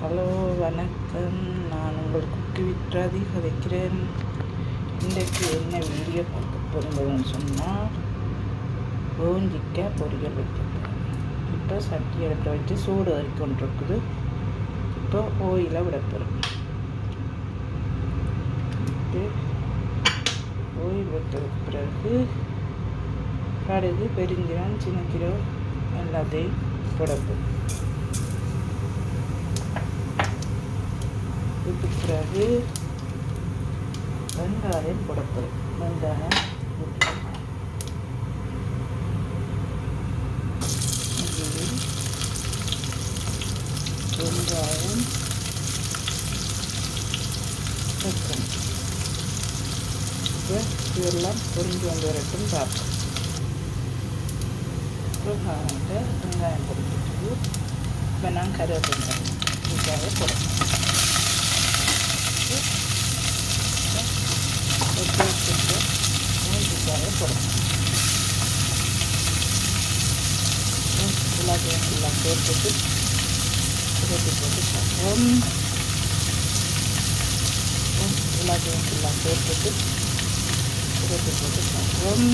Hello வணக்கம். நான் உங்கள் குக்கி வித் ராதி கதைக்கிறேன். இன்றைக்கு என்ன வீடியோ பார்க்க போகிறதுன்னு சொன்னால் பூஞ்சிக்காய் பொரியல் வைக்கிறேன். இப்போ சட்டி அடுப்பில் வச்சு சூடு கொண்டிருக்குது. இப்போ ஓயிலை விட போகிறேன். ஓயில் விட்டதுக்கு பிறகு கடுகு, பெருஞ்சீரகம், சின்ன சீரகம் எல்லாத்தையும் போடப்போம். இதுக்கு பிறகு வெங்காயம் போடப்படும். வெங்காயம் வெங்காயம் வைக்கணும். இப்போ இதெல்லாம் பொரிஞ்சு வந்து வரட்டும் பார்ப்போம். வெங்காயம் பொரிஞ்சிட்டு இப்போ நான் கருவேப்பிலை இதுக்காக போடணும். மூஞ்சிக்காக போடணும். எல்லாத்தையும் ஃபுல்லாக சேர்த்துட்டு புரட்டி போட்டு சாப்பிட்றோம். எல்லாத்தையும் ஃபுல்லாக சேர்த்துட்டு புரட்டி போட்டு சாப்பிட்றோம்.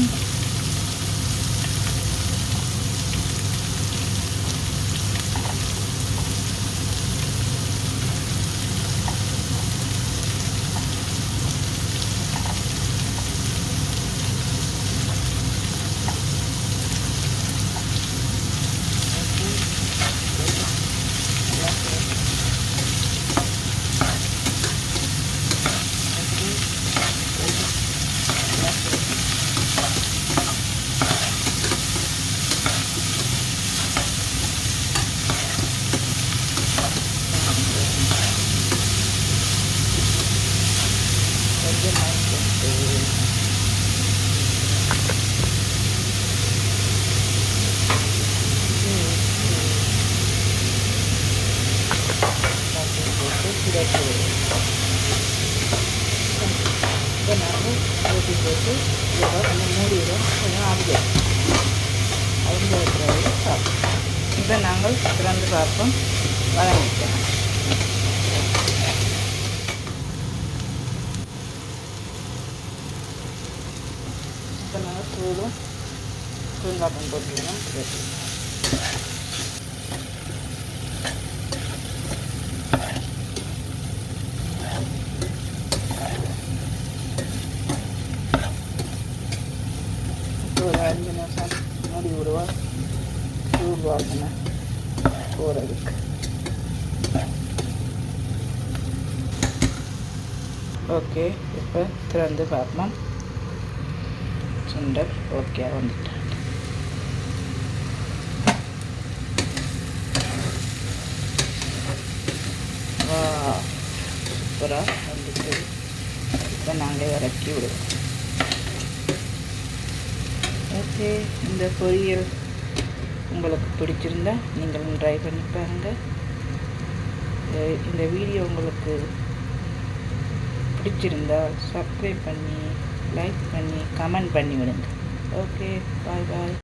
இப்போ நாங்கள் ஊற்றி போட்டு இதோட கொஞ்சம் மூடிடும், கொஞ்சம் ஆவிடும். அவங்க இருக்கிறத சாப்பிடும். இப்போ நாங்கள் திறந்து பார்ப்போம். வதங்கிக்கலாம். இப்போ நாங்கள் சூடும் பெருங்காயம் போட்டுக்கணும். ஒரு 5 நிமிஷம் மூடி விடுவோம். சூடு வாசனை போகிறதுக்கு. ஓகே, இப்போ திறந்து பார்ப்போம். சுண்டல் ஓகே வந்துட்டேன். வா, சூப்பராக வந்துட்டு. இப்போ நாங்கள் இறக்கி விடுவோம். ஓகே, இந்த பொரியல் உங்களுக்கு பிடிச்சிருந்தா நீங்களும் ட்ரை பண்ணி பாருங்கள். இந்த வீடியோ உங்களுக்கு பிடிச்சிருந்தால் சப்ஸ்கிரைப் பண்ணி, லைக் பண்ணி, கமெண்ட் பண்ணி விடுங்க. ஓகே, பாய் பாய்.